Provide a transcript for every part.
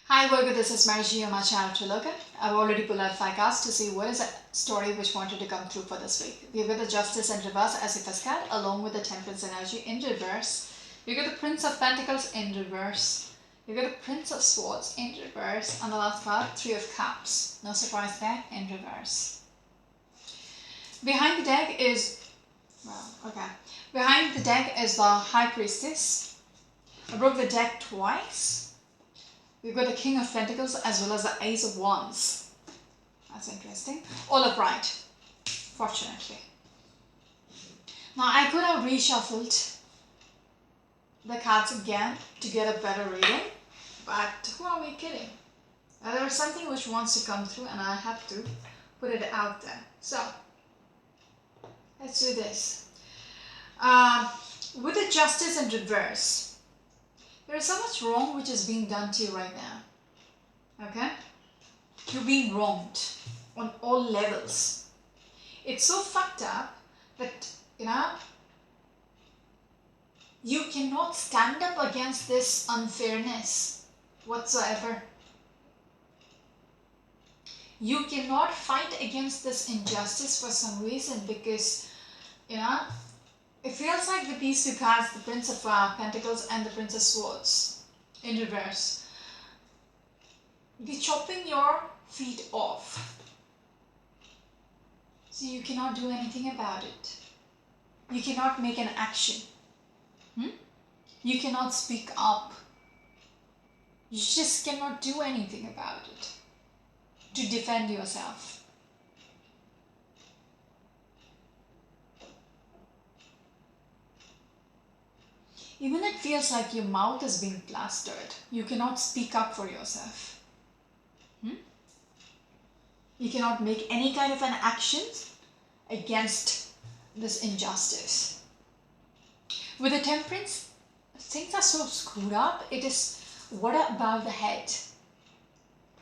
Hi Virgo, this is Margie on my channel Triloka. I've already pulled out 5 cards to see what is a story which wanted to come through for this week. We've got the Justice in reverse as a first card, along with the Temperance energy in reverse. You've got the Prince of Pentacles in reverse. You've got the Prince of Swords in reverse. And the last card, Three of Cups. No surprise there, in reverse. Behind the deck is, Behind the deck is the High Priestess. I broke the deck twice. We've got the King of Pentacles as well as the Ace of Wands. That's interesting. All upright, fortunately. Now I could have reshuffled the cards again to get a better reading, but who are we kidding? There's something which wants to come through and I have to put it out there. So, let's do this. With the Justice in reverse, there is so much wrong which is being done to you right now. Okay? You're being wronged on all levels. It's so fucked up that, you cannot stand up against this unfairness whatsoever. You cannot fight against this injustice for some reason because, it feels like these two cards, the Prince of Pentacles and the Prince of Swords in reverse, they're chopping your feet off. So you cannot do anything about it. You cannot make an action. You cannot speak up. You just cannot do anything about it to defend yourself. Even it feels like your mouth is being plastered. You cannot speak up for yourself. You cannot make any kind of an action against this injustice. With the Temperance, things are so screwed up. It is what above the head.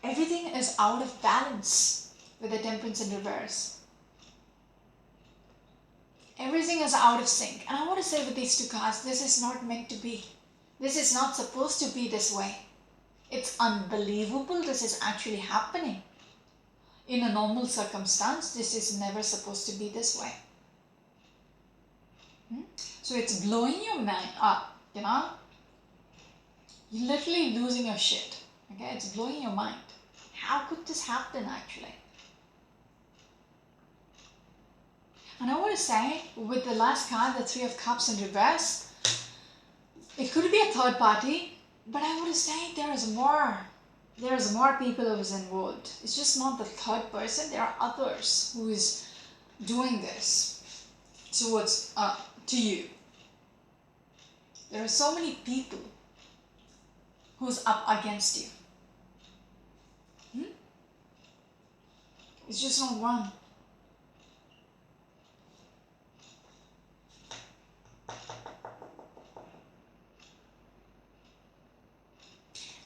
Everything is out of balance with the Temperance in reverse. Everything is out of sync. And I want to say with these two cards, this is not meant to be. This is not supposed to be this way. It's unbelievable this is actually happening. In a normal circumstance, this is never supposed to be this way. So it's blowing your mind up, You're literally losing your shit. Okay, it's blowing your mind. How could this happen actually? And I want to say, with the last card, the Three of Cups in reverse, it could be a third party, but I want to say there is more. There is more people who is involved. It's just not the third person. There are others who is doing this towards to you. There are so many people who's up against you. It's just not one.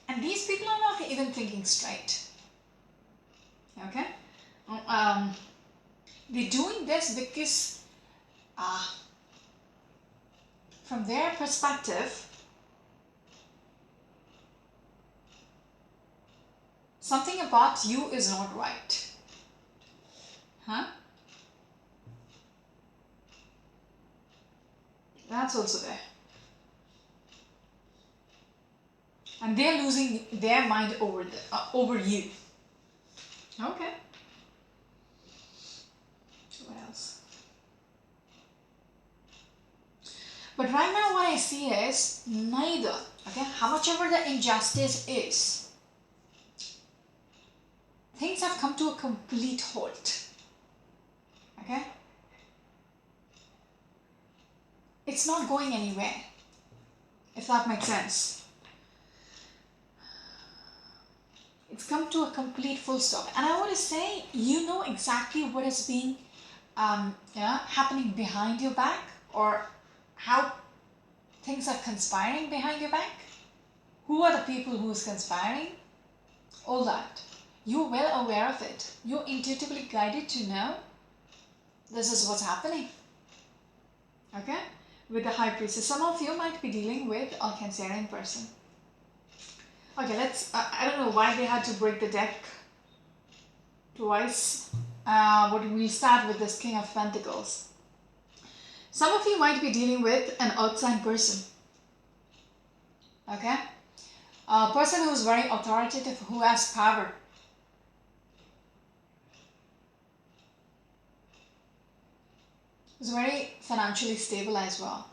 And these people are not even thinking straight. Okay? They're doing this because from their perspective, something about you is not right. That's also there. And they're losing their mind over you. Okay. What else? But right now what I see is neither. Okay, how much ever the injustice is, things have come to a complete halt. Okay? It's not going anywhere, if that makes sense. It's come to a complete full stop. And I want to say, you know exactly what is being happening behind your back, or how things are conspiring behind your back. Who are the people who is conspiring? All that. You're well aware of it. You're intuitively guided to know this is what's happening. Okay? With the High Priestess, some of you might be dealing with a Cancerian person. Okay, let's, I don't know why they had to break the deck twice. But we'll start with this King of Pentacles. Some of you might be dealing with an outside person. Okay? A person who is very authoritative, who has power. Who's very financially stable as well.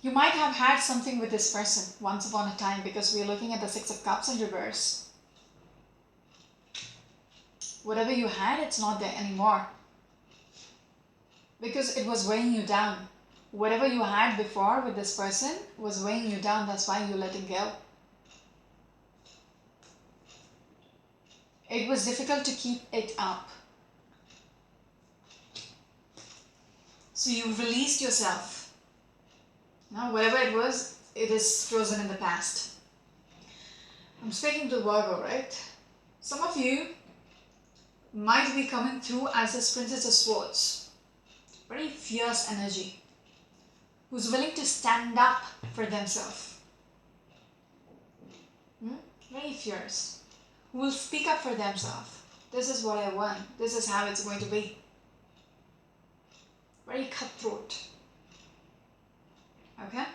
You might have had something with this person once upon a time, because we're looking at the Six of Cups in reverse. Whatever you had, it's not there anymore. Because it was weighing you down. Whatever you had before with this person was weighing you down. That's why you're letting go. It was difficult to keep it up. So you released yourself. Now, whatever it was, it is frozen in the past. I'm speaking to Virgo, right? Some of you might be coming through as this Princess of Swords. Very fierce energy. Who's willing to stand up for themselves. Very fierce. Who will speak up for themselves. This is what I want. This is how it's going to be. Very cutthroat. Okay?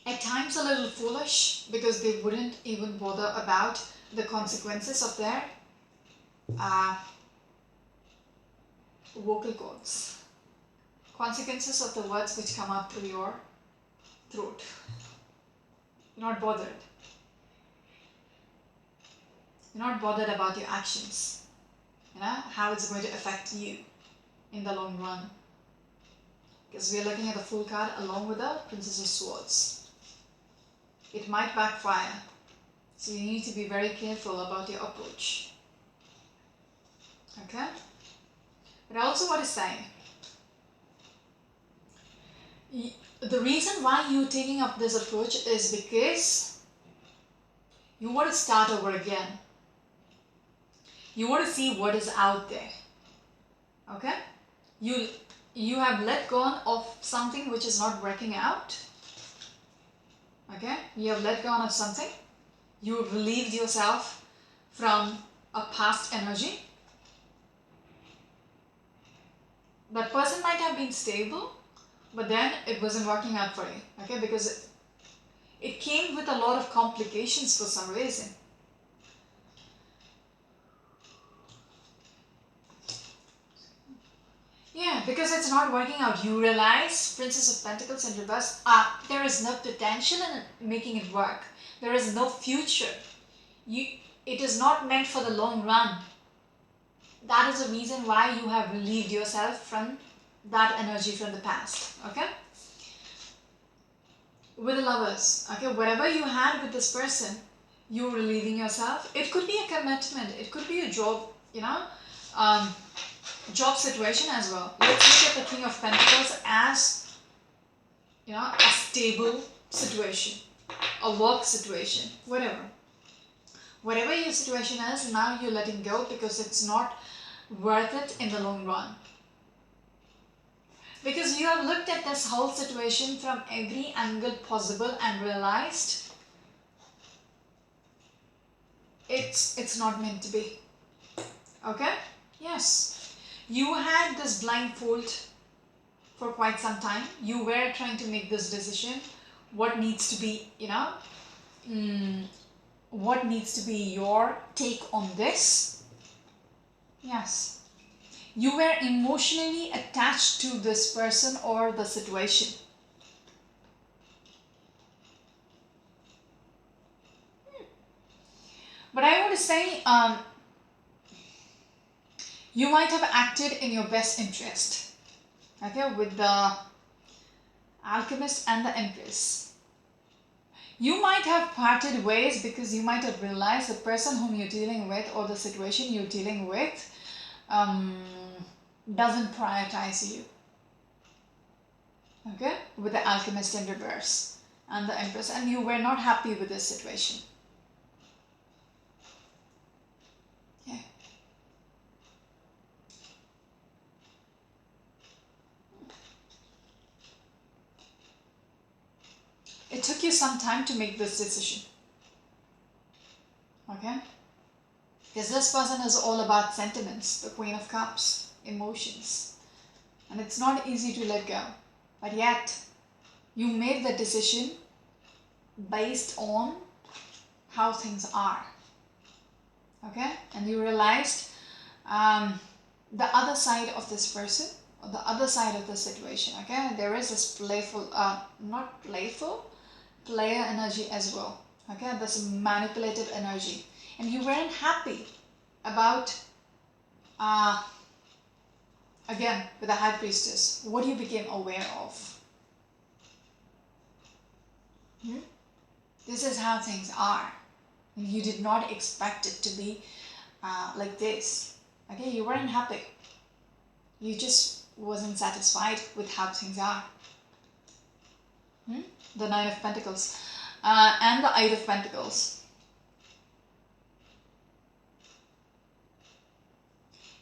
At times a little foolish, because they wouldn't even bother about the consequences of their vocal cords. Consequences of the words which come out through your throat. You're not bothered. You're not bothered about your actions. You know, how it's going to affect you in the long run. Because we are looking at the Fool card along with the Princess of Swords. It might backfire. So you need to be very careful about your approach. Okay? But I also want to say, the reason why you're taking up this approach is because you want to start over again. You want to see what is out there. Okay? You have let go of something which is not working out. Okay? You have let go of something. You have relieved yourself from a past energy. That person might have been stable, but then it wasn't working out for you. Okay? Because it came with a lot of complications for some reason. Yeah, because it's not working out. You realize, Princess of Pentacles in reverse, there is no potential in making it work. There is no future. It is not meant for the long run. That is the reason why you have relieved yourself from that energy from the past. Okay? With the Lovers, okay, whatever you had with this person, you're relieving yourself. It could be a commitment. It could be a job, you know, job situation as well. Let's look at the King of Pentacles as, you know, a stable situation, a work situation, whatever. Whatever your situation is, now you're letting go because it's not worth it in the long run. Because you have looked at this whole situation from every angle possible and realized it's not meant to be. Okay? Yes. You had this blindfold for quite some time. You were trying to make this decision. What needs to be, you know, what needs to be your take on this? Yes. You were emotionally attached to this person or the situation. But I want to say, you might have acted in your best interest. Okay, with the Alchemist and the Empress. You might have parted ways because you might have realized the person whom you're dealing with or the situation you're dealing with doesn't prioritize you. Okay, with the Alchemist in reverse and the Empress, and you were not happy with this situation. Okay. it took you some time to make this decision. Okay? Because this person is all about sentiments, the Queen of Cups, emotions. And it's not easy to let go. But yet, you made the decision based on how things are. Okay? And you realized the other side of this person, or the other side of the situation. Okay? There is this playful, not playful, player energy as well. Okay? This manipulative energy. And you weren't happy about, again, with the High Priestess, what you became aware of. This is how things are. And you did not expect it to be like this. Okay, you weren't happy. You just wasn't satisfied with how things are. The Nine of Pentacles and the Eight of Pentacles.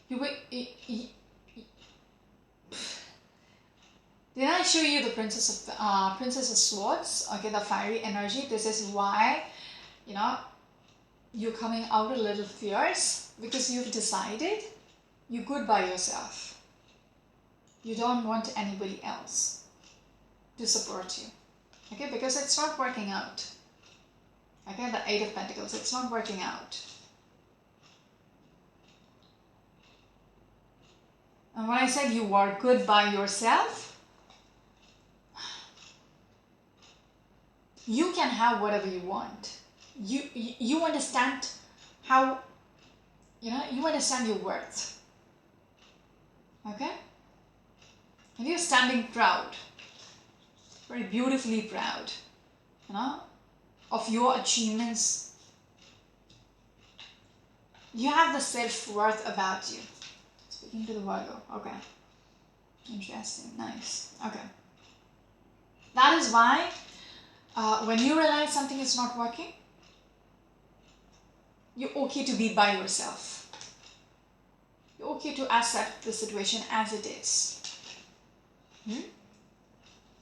Did I show you the Princess of Swords? Okay, the fiery energy. This is why, you know, you're coming out a little fierce, because you've decided you're good by yourself. You don't want anybody else to support you. Okay, because it's not working out. Okay, the Eight of Pentacles, it's not working out. And when I said you are good by yourself, you can have whatever you want. You understand how, you understand your worth. Okay? And you're standing proud, very beautifully proud, of your achievements. You have the self-worth about you. Speaking to the Virgo. Okay. Interesting. Nice. Okay. That is why when you realize something is not working, you're okay to be by yourself. You're okay to accept the situation as it is.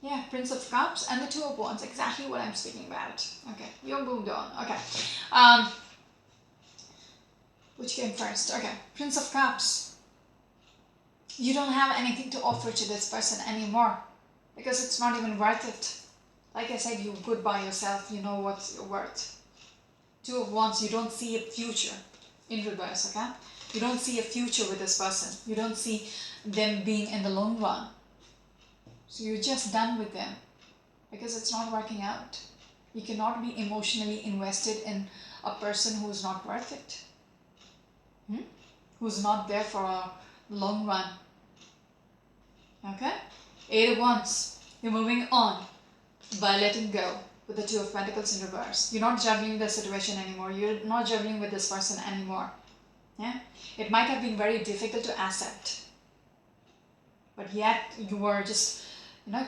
Yeah, Prince of Cups and the Two of Wands. Exactly what I'm speaking about. Okay. You're moved on. Okay. Which came first? Okay. Prince of Cups. You don't have anything to offer to this person anymore, because it's not even worth it. Like I said, you're good by yourself. You know what you're worth. Two of Wands, you don't see a future in reverse, okay? You don't see a future with this person. You don't see them being in the long run. So you're just done with them because it's not working out. You cannot be emotionally invested in a person who's not worth it. Who's not there for a long run. Okay? Eight of Wands. You're moving on by letting go with the Two of Pentacles in reverse. You're not juggling the situation anymore. You're not juggling with this person anymore. Yeah? It might have been very difficult to accept. But yet you were just,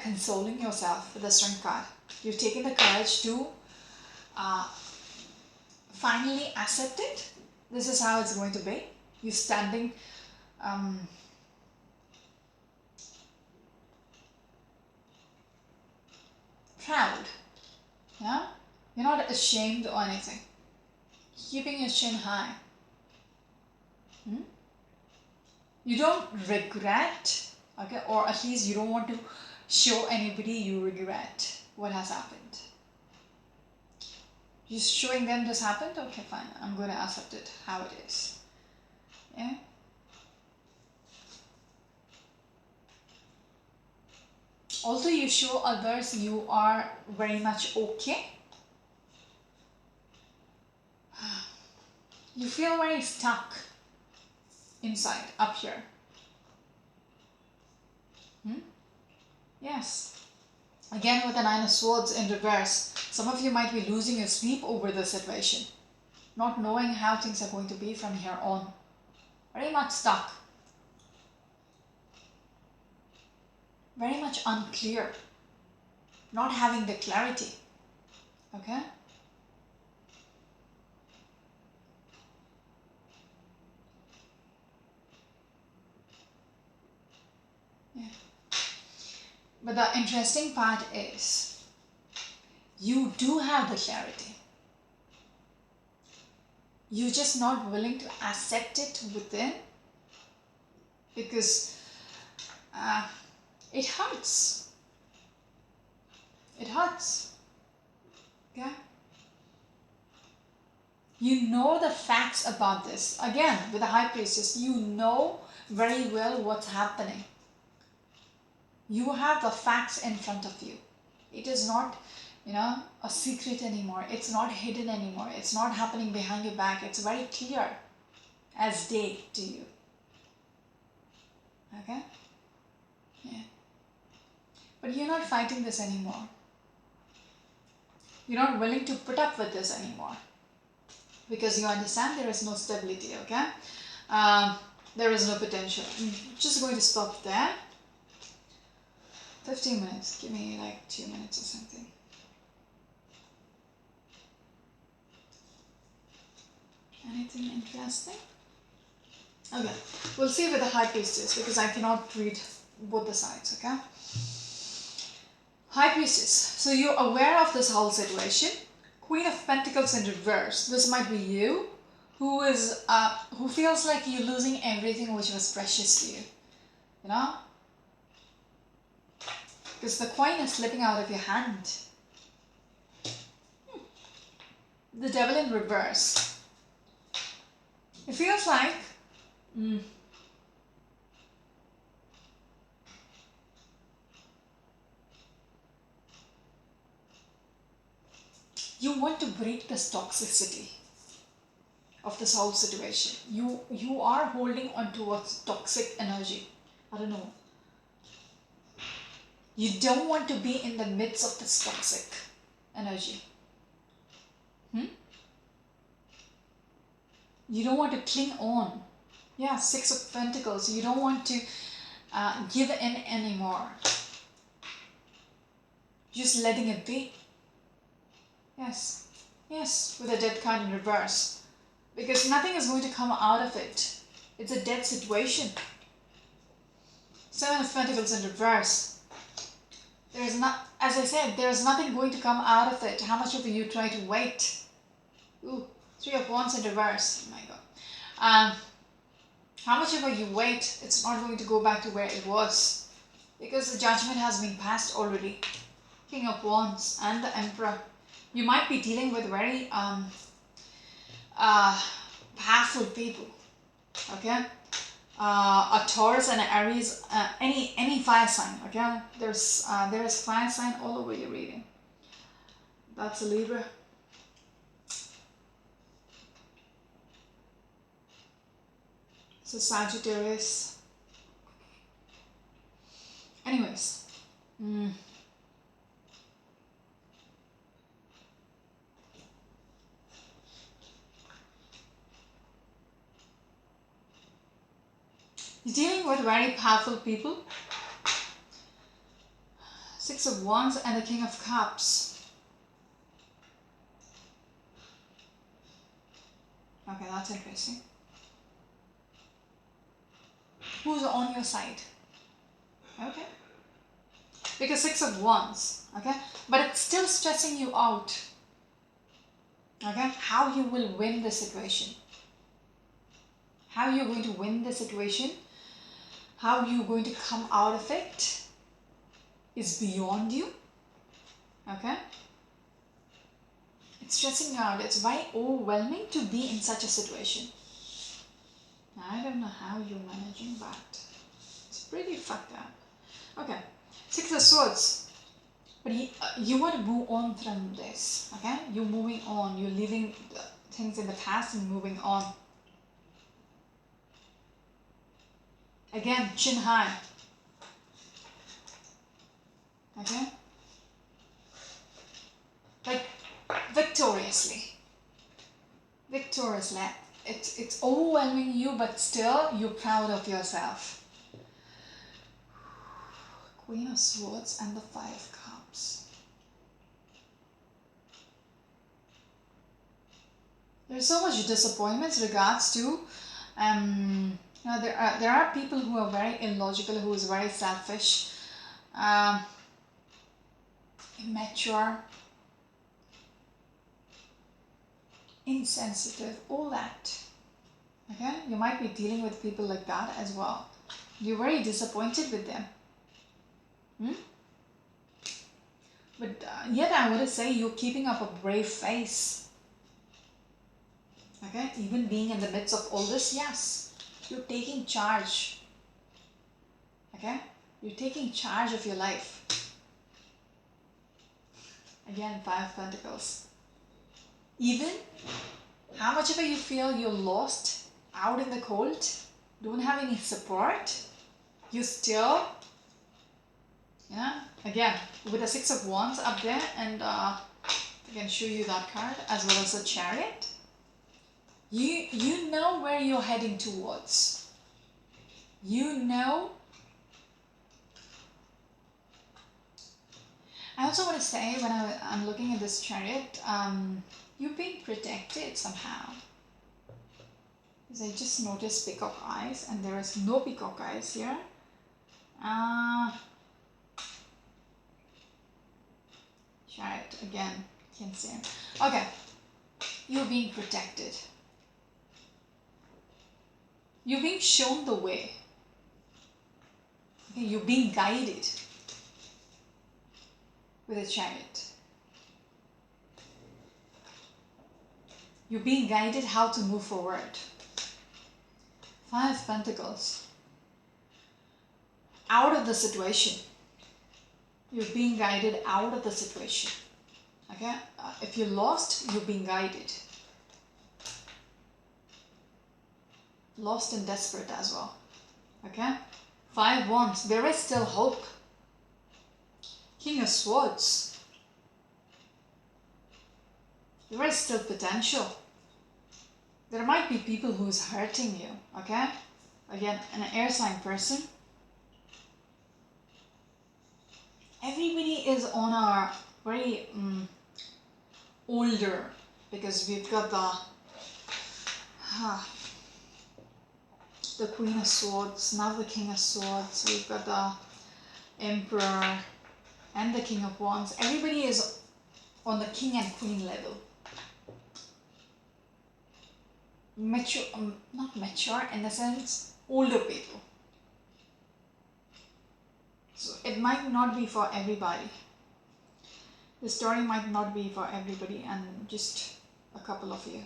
consoling yourself with the Strength card. You've taken the courage to finally accept it. This is how it's going to be. You're standing proud. Yeah? You're not ashamed or anything. Keeping your chin high. You don't regret, okay, or at least you don't want to show anybody you regret what has happened. You're showing them this happened? Okay, fine. I'm going to accept it how it is. Yeah? Also, you show others you are very much okay. You feel very stuck inside, up here. Yes. Again, with the Nine of Swords in reverse, some of you might be losing your sleep over the situation, not knowing how things are going to be from here on. Very much stuck. Very much unclear. Not having the clarity. Okay? Yeah. But the interesting part is, You do have the clarity. You're just not willing to accept it within because it hurts. It hurts. Okay? You know the facts about this. Again, with the High Priestess, you know very well what's happening. You have the facts in front of you. It is not, a secret anymore. It's not hidden anymore. It's not happening behind your back. It's very clear as day to you. Okay? Yeah. But you're not fighting this anymore. You're not willing to put up with this anymore. Because you understand there is no stability, okay? There is no potential. I'm just going to stop there. 15 minutes. Give me like 2 minutes or something. Anything interesting? Okay, we'll see with the High Priestess because I cannot read both the sides, okay? High Priestess. So you're aware of this whole situation. Queen of Pentacles in reverse. This might be you who feels like you're losing everything which was precious to you. You know? Because the coin is slipping out of your hand. The Devil in reverse. It feels like you want to break this toxicity of this whole situation. You are holding on to a toxic energy. I don't know. You don't want to be in the midst of this toxic energy. You don't want to cling on. Yeah, Six of Pentacles. You don't want to give in anymore. Just letting it be. Yes. Yes, with a Death card in reverse. Because nothing is going to come out of it. It's a dead situation. Seven of Pentacles in reverse. There's not, as I said, there's nothing going to come out of it. How much of you try to wait? Ooh, Three of Wands in reverse. Oh my god. How much ever you wait, it's not going to go back to where it was. Because the judgment has been passed already. King of Wands and the Emperor. You might be dealing with very powerful people. Okay? A Taurus and an Aries, any fire sign. Okay? there is fire sign all over your reading. That's a Libra. So Sagittarius. Anyways. You're dealing with very powerful people. Six of Wands and the King of Cups. Okay, that's interesting. Who's on your side? Okay. Because Six of Wands, okay? But it's still stressing you out. Okay? How you will win the situation. How you're going to win the situation. How you're going to come out of it is beyond you. Okay? It's stressing you out. It's very overwhelming to be in such a situation. I don't know how you're managing that. It's pretty fucked up. Okay. Six of Swords. But you want to move on from this. Okay? You're moving on. You're leaving things in the past and moving on. Again, chin high. Okay? Like, victoriously. Victoriously. It's overwhelming you, but still you're proud of yourself. Queen of Swords and the Five of Cups. There's so much disappointment regards to there are people who are very illogical, who is very selfish, immature, insensitive, all that. Okay, you might be dealing with people like that as well. You're very disappointed with them. But yet I would say you're keeping up a brave face. Okay, even being in the midst of all this, yes, you're taking charge. Okay, you're taking charge of your life. Again, 5 Pentacles. Even how much ever you feel you're lost, out in the cold, don't have any support, you still, yeah, again, with the 6 of Wands up there, and I can show you that card, as well as the Chariot. You know where you're heading towards. You know. I also want to say, when I'm looking at this Chariot, you're being protected somehow. Because I just noticed peacock eyes, and there is no peacock eyes here. Chariot again, can't see him. Okay, you're being protected. You're being shown the way. Okay, you're being guided with a Chariot. You're being guided how to move forward. 5 Pentacles. Out of the situation. You're being guided out of the situation. Okay? If you're lost, you're being guided. Lost and desperate as well. Okay? 5 Wands. There is still hope. King of Swords. There is still potential. There might be people who is hurting you. Okay? Again, an air sign person. Everybody is on a very older, because we've got the Queen of Swords, now the King of Swords, we've got the Emperor and the King of Wands. Everybody is on the King and Queen level. Mature, not mature in the sense, older people. So it might not be for everybody. The story might not be for everybody, and just a couple of you.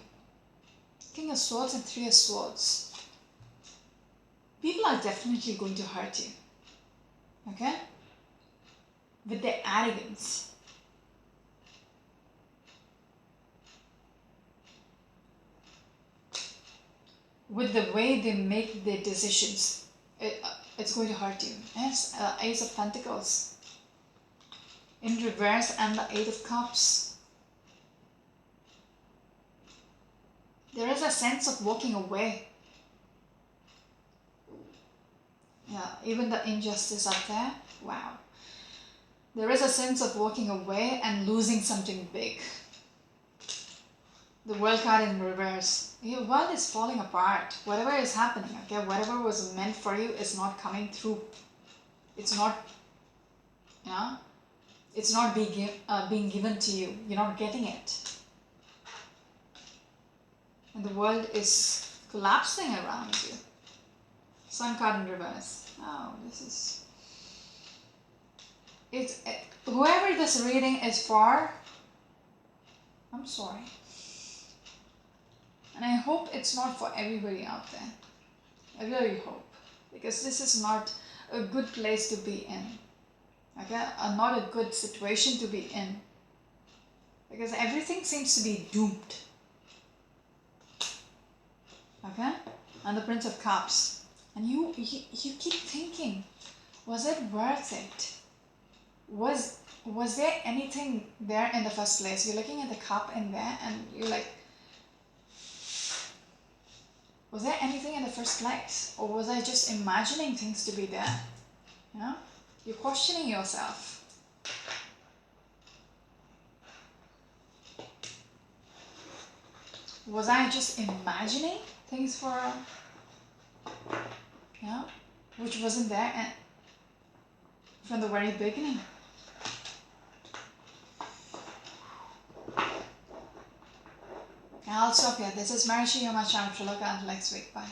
King of Swords and 3 of Swords. People are definitely going to hurt you. Okay? With their arrogance. With the way they make their decisions. It's going to hurt you. Yes, Ace of Pentacles. In reverse, and the 8 of Cups. There is a sense of walking away. Yeah, even the injustice up there. Wow. There is a sense of walking away and losing something big. The World card in reverse. Your world is falling apart. Whatever is happening, okay, whatever was meant for you is not coming through. It's not, yeah, it's not being given to you. You're not getting it. And the world is collapsing around you. Sun card in reverse. Oh, this is... whoever this reading is for, I'm sorry. And I hope it's not for everybody out there. I really hope. Because this is not a good place to be in. Okay? Not a good situation to be in. Because everything seems to be doomed. Okay? And the Prince of Cups. And you keep thinking, was it worth it? Was there anything there in the first place? You're looking at the cup in there and you're like, was there anything in the first place? Or was I just imagining things to be there? You know? You're questioning yourself. Was I just imagining things for, you know, which wasn't there and from the very beginning? I'll stop here. This is Marishi, your channel. Until next week. Bye.